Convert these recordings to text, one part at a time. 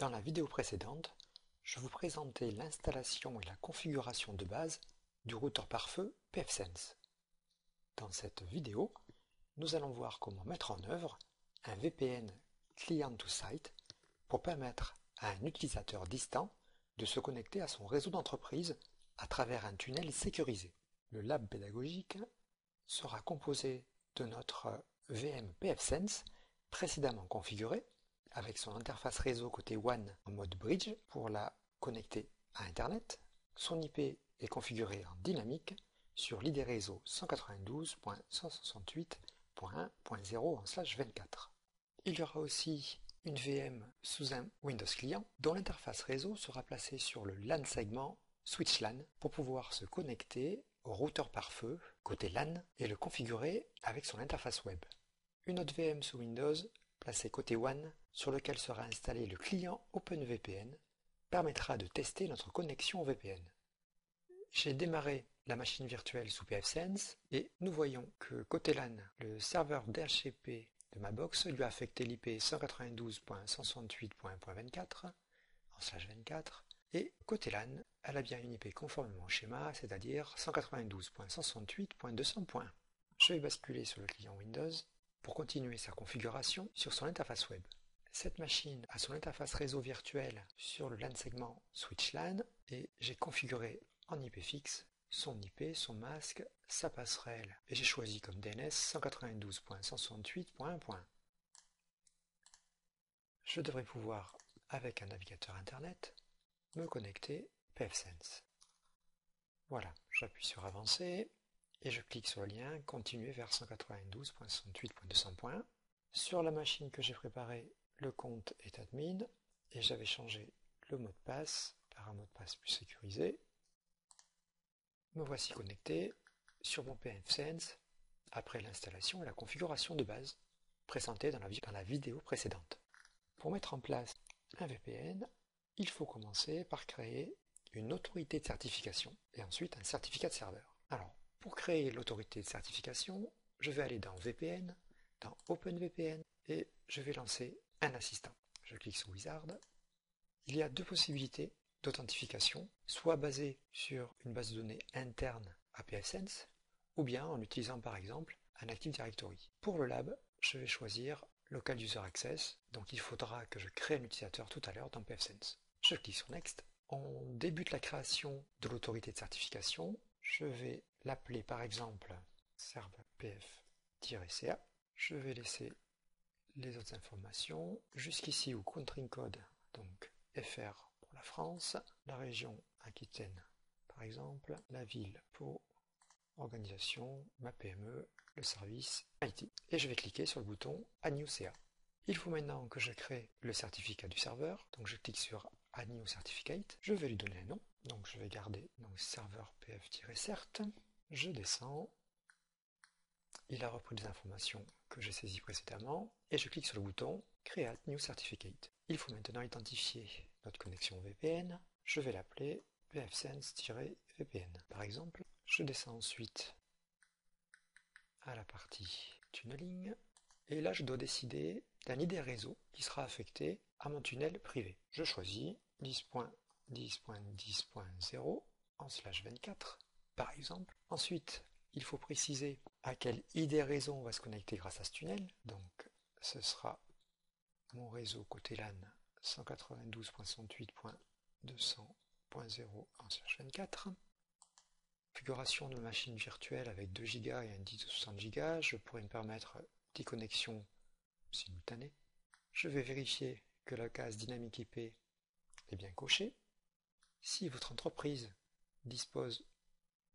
Dans la vidéo précédente, je vous présentais l'installation et la configuration de base du routeur pare-feu pfSense. Dans cette vidéo, nous allons voir comment mettre en œuvre un VPN client to site pour permettre à un utilisateur distant de se connecter à son réseau d'entreprise à travers un tunnel sécurisé. Le lab pédagogique sera composé de notre VM pfSense précédemment configuré avec son interface réseau côté WAN en mode bridge pour la connecter à Internet. Son IP est configuré en dynamique sur l'ID réseau 192.168.1.0/24. Il y aura aussi une VM sous un Windows client dont l'interface réseau sera placée sur le LAN segment Switch LAN pour pouvoir se connecter au routeur pare-feu côté LAN et le configurer avec son interface web. Une autre VM sous Windows placée côté WAN sur lequel sera installé le client OpenVPN permettra de tester notre connexion au VPN. J'ai démarré la machine virtuelle sous pfSense et nous voyons que côté LAN, le serveur DHCP de ma box lui a affecté l'IP 192.168.1.24 et côté LAN, elle a bien une IP conformément au schéma, c'est-à-dire 192.168.200. Je vais basculer sur le client Windows pour continuer sa configuration sur son interface web. Cette machine a son interface réseau virtuelle sur le LAN segment Switch LAN et j'ai configuré en IP fixe son IP, son masque, sa passerelle et j'ai choisi comme DNS 192.168.1. Je devrais pouvoir, avec un navigateur internet, me connecter pfSense. Voilà, j'appuie sur avancer et je clique sur le lien continuer vers 192.168.200. Sur la machine que j'ai préparée, le compte est admin et j'avais changé le mot de passe par un mot de passe plus sécurisé. Me voici connecté sur mon pfSense après l'installation et la configuration de base présentée dans la vidéo précédente. Pour mettre en place un VPN, il faut commencer par créer une autorité de certification et ensuite un certificat de serveur. Alors, pour créer l'autorité de certification, je vais aller dans VPN, dans OpenVPN et je vais lancer un assistant. Je clique sur Wizard. Il y a deux possibilités d'authentification, soit basée sur une base de données interne à pfSense, ou bien en utilisant par exemple un Active Directory. Pour le lab, je vais choisir Local User Access, donc il faudra que je crée un utilisateur tout à l'heure dans pfSense. Je clique sur Next. On débute la création de l'autorité de certification. Je vais l'appeler par exemple servpf-ca. Je vais laisser les autres informations. Jusqu'ici, au country code, donc FR pour la France, la région Aquitaine par exemple, la ville pour organisation, ma PME, le service IT. Et je vais cliquer sur le bouton Add New CA. Il faut maintenant que je crée le certificat du serveur, donc je clique sur Add New Certificate, je vais lui donner un nom, donc je vais garder serveur pf-cert, je descends, il a repris les informations que j'ai saisies précédemment, et je clique sur le bouton Create New Certificate. Il faut maintenant identifier notre connexion VPN, je vais l'appeler pfSense-VPN. Par exemple, je descends ensuite à la partie tunneling, et là je dois décider d'un ID réseau qui sera affecté à mon tunnel privé. Je choisis 10.10.10.0 en /24 par exemple. Ensuite, il faut préciser à quel ID réseau on va se connecter grâce à ce tunnel. Donc ce sera mon réseau côté LAN 192.168.200.0 en /24. Configuration de machine virtuelle avec 2 Go et un disque de 60 Go. Je pourrais me permettre 10 connexions simultanées. Je vais vérifier que la case dynamique IP est bien cochée. Si votre entreprise dispose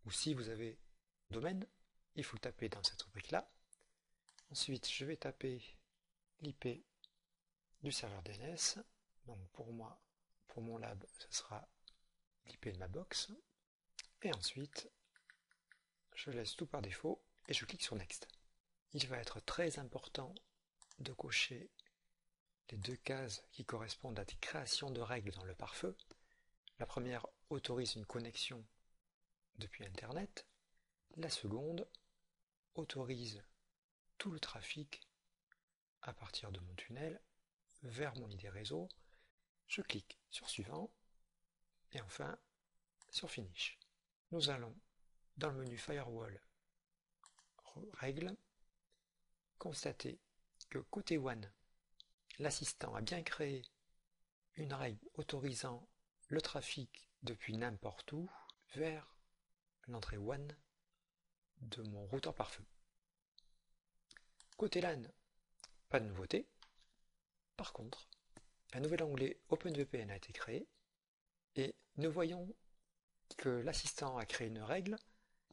ou si vous avez domaine, il faut le taper dans cette rubrique-là. Ensuite, je vais taper l'IP du serveur DNS. Donc pour moi, pour mon lab, ce sera l'IP de ma box. Et ensuite, je laisse tout par défaut et je clique sur Next. Il va être très important de cocher les deux cases qui correspondent à des créations de règles dans le pare-feu. La première autorise une connexion depuis Internet. La seconde autorise tout le trafic à partir de mon tunnel vers mon ID réseau. Je clique sur Suivant et enfin sur Finish. Nous allons dans le menu Firewall, Règles, constater que côté WAN, l'assistant a bien créé une règle autorisant le trafic depuis n'importe où vers l'entrée WAN de mon routeur pare-feu. Côté LAN, pas de nouveauté. Par contre, un nouvel onglet OpenVPN a été créé et nous voyons que l'assistant a créé une règle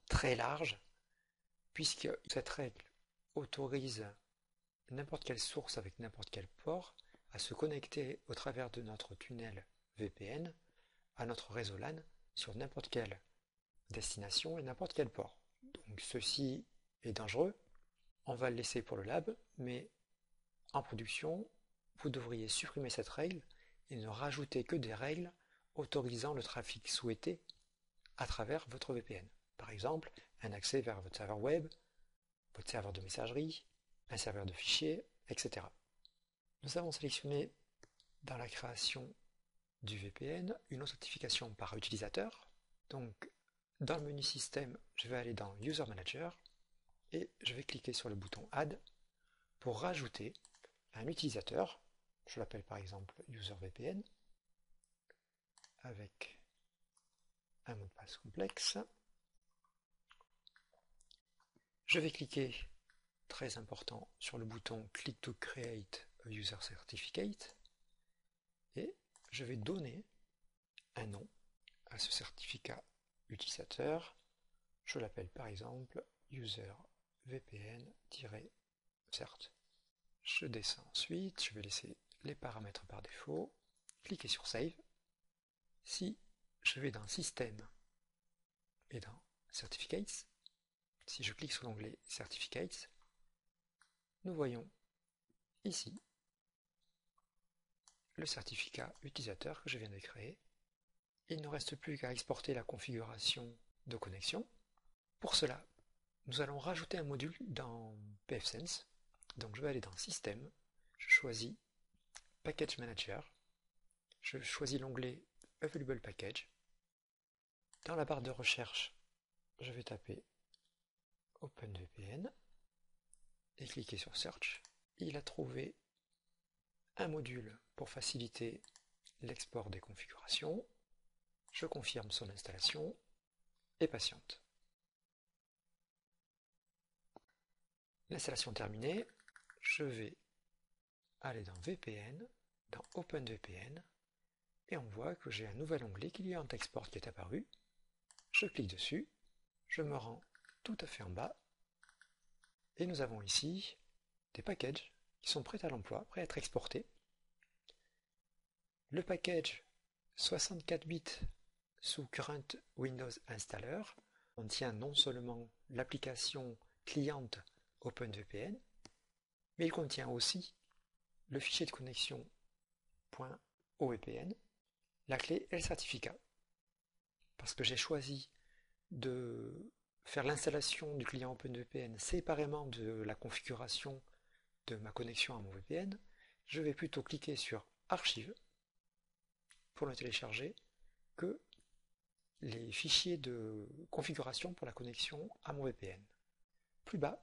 très large puisque cette règle autorise n'importe quelle source avec n'importe quel port à se connecter au travers de notre tunnel VPN à notre réseau LAN sur n'importe quelle destination et n'importe quel port. Donc ceci est dangereux, on va le laisser pour le lab, mais en production, vous devriez supprimer cette règle et ne rajouter que des règles autorisant le trafic souhaité à travers votre VPN. Par exemple, un accès vers votre serveur web, votre serveur de messagerie, un serveur de fichiers, etc. Nous avons sélectionné dans la création du VPN une authentification par utilisateur. Donc, dans le menu Système, je vais aller dans User Manager et je vais cliquer sur le bouton Add pour rajouter un utilisateur. Je l'appelle par exemple UserVPN avec un mot de passe complexe. Je vais cliquer, très important, sur le bouton Click to Create a User Certificate et je vais donner un nom à ce certificat utilisateur. Je l'appelle par exemple UserVPN-cert. Je descends ensuite, je vais laisser les paramètres par défaut, cliquez sur Save. Si je vais dans Système et dans Certificates, si je clique sur l'onglet Certificates, nous voyons ici le certificat utilisateur que je viens de créer. Il ne reste plus qu'à exporter la configuration de connexion. Pour cela, nous allons rajouter un module dans pfSense. Donc je vais aller dans Système, je choisis Package Manager, je choisis l'onglet Available Package. Dans la barre de recherche, je vais taper OpenVPN et cliquer sur Search. Il a trouvé un module pour faciliter l'export des configurations. Je confirme son installation et patiente. L'installation terminée, je vais aller dans VPN, dans OpenVPN, et on voit que j'ai un nouvel onglet Client Export qui est apparu. Je clique dessus, je me rends tout à fait en bas, et nous avons ici des packages qui sont prêts à l'emploi, prêts à être exportés. Le package 64 bits sous Current Windows Installer contient non seulement l'application cliente OpenVPN, mais il contient aussi le fichier de connexion .ovpn, la clé et le certificat. Parce que j'ai choisi de faire l'installation du client OpenVPN séparément de la configuration de ma connexion à mon VPN, je vais plutôt cliquer sur Archive pour le télécharger que les fichiers de configuration pour la connexion à mon VPN. Plus bas,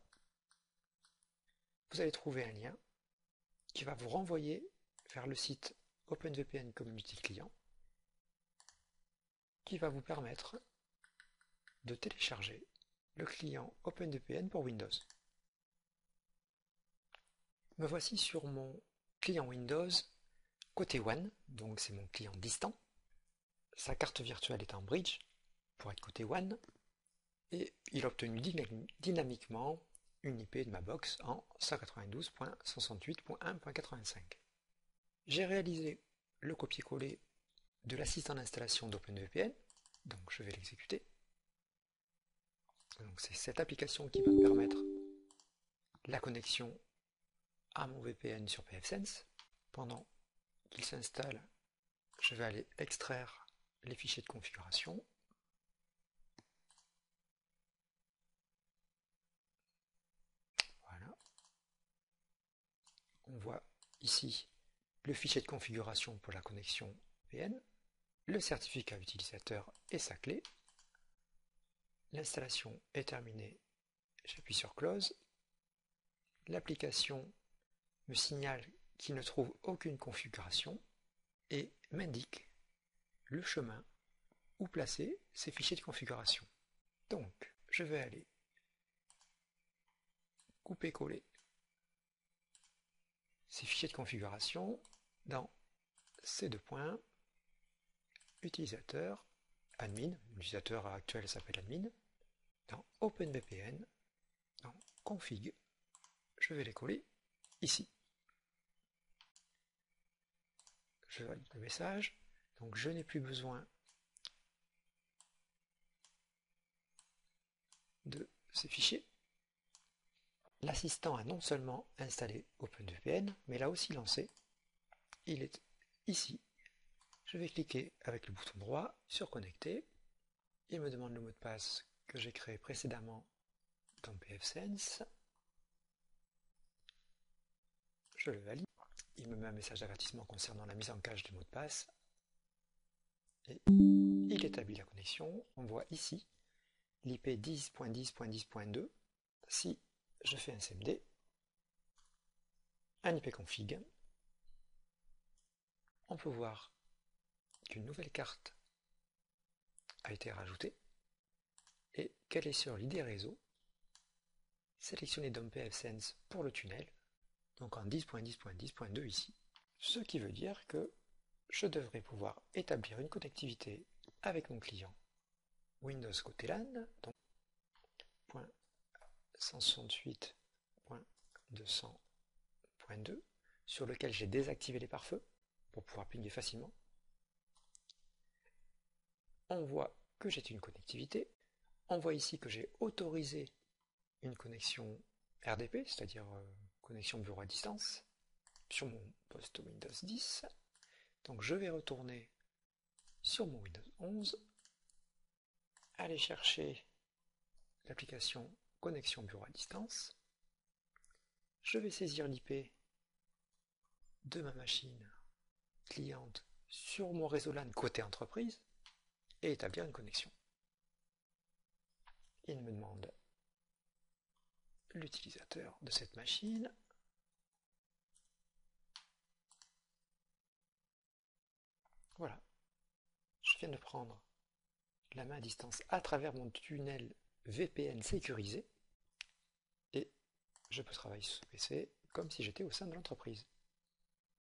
vous allez trouver un lien qui va vous renvoyer vers le site OpenVPN Community Client qui va vous permettre de télécharger le client OpenVPN pour Windows. Me voici sur mon client Windows côté WAN, donc c'est mon client distant. Sa carte virtuelle est en bridge pour être côté WAN et il a obtenu dynamiquement une IP de ma box en 192.168.1.85. J'ai réalisé le copier-coller de l'assistant d'installation d'OpenVPN, donc je vais l'exécuter. Donc c'est cette application qui va me permettre la connexion à mon VPN sur pfSense. Pendant qu'il s'installe, je vais aller extraire les fichiers de configuration. Voilà. On voit ici le fichier de configuration pour la connexion VPN, le certificat utilisateur et sa clé. L'installation est terminée, j'appuie sur Close. L'application me signale qu'il ne trouve aucune configuration et m'indique le chemin où placer ces fichiers de configuration. Donc, je vais aller couper-coller ces fichiers de configuration dans ces deux points, utilisateur, admin, l'utilisateur actuel s'appelle admin, dans OpenVPN, dans config, je vais les coller ici. Je valide le message, donc je n'ai plus besoin de ces fichiers. L'assistant a non seulement installé OpenVPN, mais l'a aussi lancé. Il est ici. Je vais cliquer avec le bouton droit sur Connecter. Il me demande le mot de passe que j'ai créé précédemment dans pfSense. Je le valide. Il me met un message d'avertissement concernant la mise en cache du mot de passe. Et il établit la connexion. On voit ici l'IP 10.10.10.2. Si je fais un CMD, un ipconfig, on peut voir qu'une nouvelle carte a été rajoutée et qu'elle est sur l'ID réseau, sélectionnée dans pfSense pour le tunnel, donc en 10.10.10.2 ici, ce qui veut dire que je devrais pouvoir établir une connectivité avec mon client Windows côté LAN, donc 168.200.2 sur lequel j'ai désactivé les pare-feux pour pouvoir pinguer facilement. On voit que j'ai une connectivité. On voit ici que j'ai autorisé une connexion RDP, c'est-à-dire connexion bureau à distance, sur mon poste Windows 10. Donc je vais retourner sur mon Windows 11, aller chercher l'application connexion bureau à distance. Je vais saisir l'IP de ma machine cliente sur mon réseau LAN côté entreprise et établir une connexion. Il me demande l'utilisateur de cette machine. Voilà. Je viens de prendre la main à distance à travers mon tunnel VPN sécurisé et je peux travailler sur ce PC comme si j'étais au sein de l'entreprise.